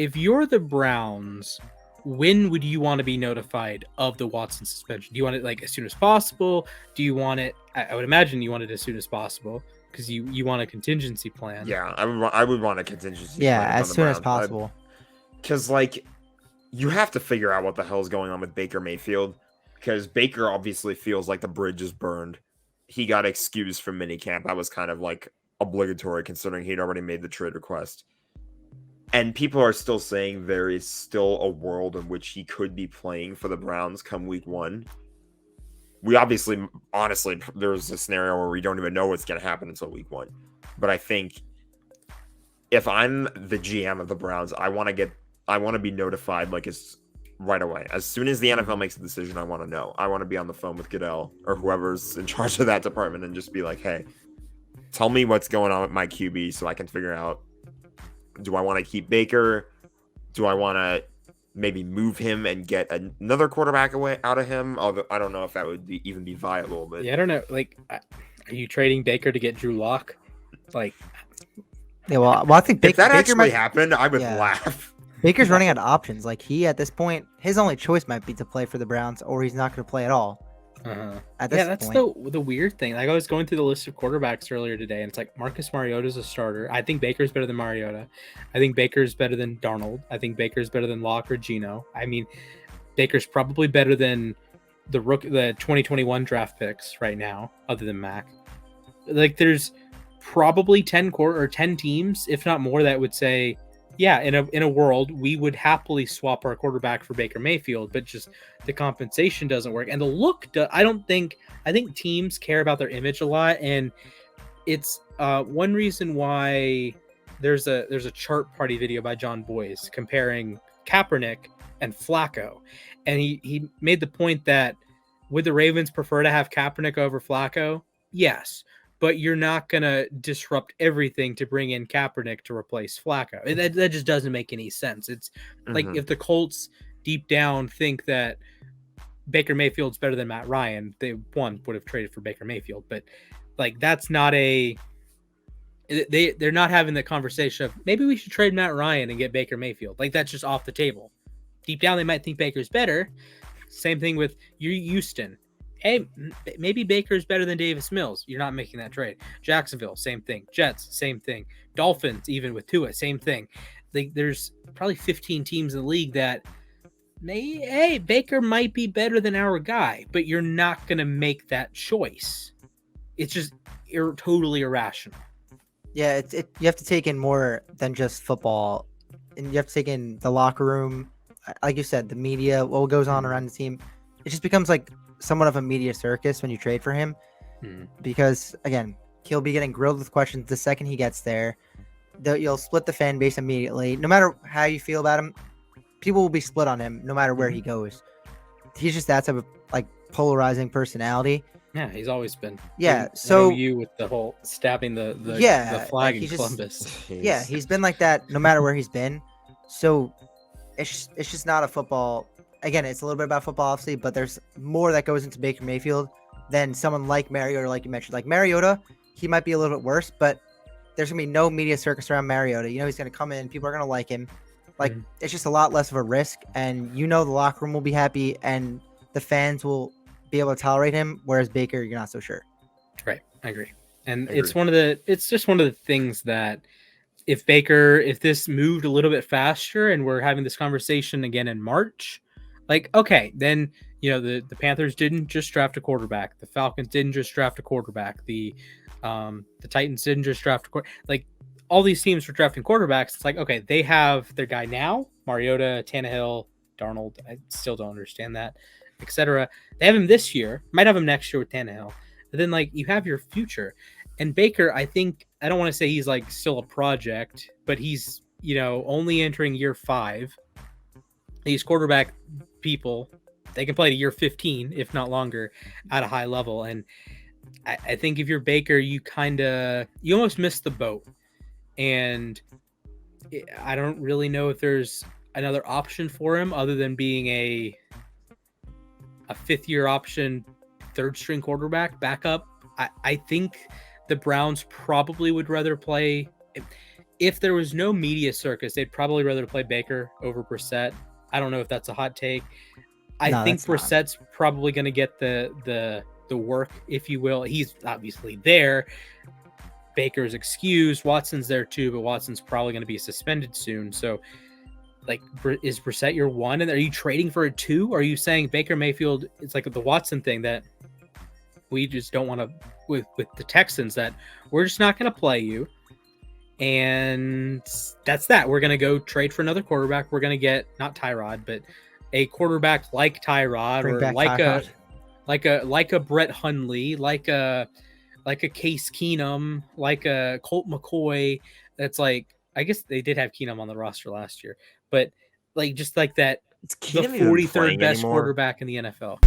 if you're the Browns, when would you want to be notified of the Watson suspension? Do you want it like as soon as possible? Do you want it? I would imagine you want it as soon as possible because you want a contingency plan. Yeah, I would want a contingency plan. Yeah, as soon as possible. Because like, you have to figure out what the hell is going on with Baker Mayfield. Because Baker obviously feels like the bridge is burned. He got excused from minicamp. That was kind of like obligatory considering he'd already made the trade request. And people are still saying there is still a world in which he could be playing for the Browns come week 1. We obviously, honestly, there's a scenario where we don't even know what's going to happen until week 1. But I think if I'm the GM of the Browns, I want to be notified like it's right away. As soon as the NFL makes a decision, I want to know. I want to be on the phone with Goodell or whoever's in charge of that department and just be like, hey, tell me what's going on with my QB so I can figure out, do I want to keep Baker? Do I want to maybe move him and get another quarterback away out of him? Although I don't know if that would even be viable. But yeah, I don't know. Like, are you trading Baker to get Drew Lock? Like, yeah, well, I think if that Baker actually happened, I would laugh. Baker's running out of options. Like, he at this point, his only choice might be to play for the Browns, or he's not going to play at all. At this that's point. the weird thing. Like, I was going through the list of quarterbacks earlier today, and it's like Marcus Mariota's a starter. I think Baker's better than Mariota. I think Baker's better than Darnold. I think Baker's better than Locke or Geno. I mean, Baker's probably better than the 2021 draft picks right now, other than Mac. Like, there's probably 10 teams, if not more, that would say, yeah, in a world, we would happily swap our quarterback for Baker Mayfield, but just the compensation doesn't work. And the look, I think teams care about their image a lot. And it's one reason why there's a chart party video by John Boyce comparing Kaepernick and Flacco. And he made the point that would the Ravens prefer to have Kaepernick over Flacco? Yes. But you're not going to disrupt everything to bring in Kaepernick to replace Flacco. That just doesn't make any sense. It's like if the Colts deep down think that Baker Mayfield's better than Matt Ryan, they would have traded for Baker Mayfield. But like, that's not they're not having the conversation of maybe we should trade Matt Ryan and get Baker Mayfield. Like, that's just off the table. Deep down, they might think Baker's better. Same thing with Houston. Hey, maybe Baker's better than Davis Mills. You're not making that trade. Jacksonville, same thing. Jets, same thing. Dolphins, even with Tua, same thing. There's probably 15 teams in the league that, hey, Baker might be better than our guy, but you're not going to make that choice. It's just totally irrational. Yeah, you have to take in more than just football, and you have to take in the locker room, like you said, the media, what goes on around the team. It just becomes like somewhat of a media circus when you trade for him, because again, he'll be getting grilled with questions the second he gets there. You'll split the fan base immediately. No matter how you feel about him, people will be split on him no matter where he goes. He's just that type of like polarizing personality. Yeah, he's always been. Yeah, so you with the whole stabbing the flag in Columbus. Yeah, he's been like that no matter where he's been. So it's just not a football. Again, it's a little bit about football, obviously, but there's more that goes into Baker Mayfield than someone like Mariota, like you mentioned. Like Mariota, he might be a little bit worse, but there's going to be no media circus around Mariota. You know, he's going to come in. People are going to like him. Like, it's just a lot less of a risk, and the locker room will be happy, and the fans will be able to tolerate him, whereas Baker, you're not so sure. Right. I agree. And it's just one of the things that if this moved a little bit faster and we're having this conversation again in March, like, okay, then, the Panthers didn't just draft a quarterback. The Falcons didn't just draft a quarterback. The Titans didn't just draft a quarterback. Like, all these teams were drafting quarterbacks. It's like, okay, they have their guy now, Mariota, Tannehill, Darnold. I still don't understand that, etc. They have him this year. Might have him next year with Tannehill. But then, like, you have your future. And Baker, I think, I don't want to say he's, like, still a project, but he's, only entering year 5. These quarterback people, they can play to year 15, if not longer, at a high level. And I think if you're Baker, you almost miss the boat. And I don't really know if there's another option for him other than being a 5th-year option, 3rd-string quarterback backup. I think the Browns probably would rather play. if there was no media circus, they'd probably rather play Baker over Brissett. I don't know if that's a hot take. I No, think that's not. Brissett's probably going to get the work, if you will. He's obviously there. Baker's excused. Watson's there too, but Watson's probably going to be suspended soon. So, like, is Brissett your one? And are you trading for a two? Or are you saying Baker Mayfield? It's like the Watson thing that we just don't want to with the Texans, that we're just not going to play you. And that's that. We're going to go trade for another quarterback. We're going to get not Tyrod, but a quarterback like Tyrod, Bring or back like Tyrod. a Brett Hundley, like a Case Keenum, like a Colt McCoy. That's like, I guess they did have Keenum on the roster last year, but like just like that, Is the Keenum even 43rd playing best anymore? quarterback in the NFL.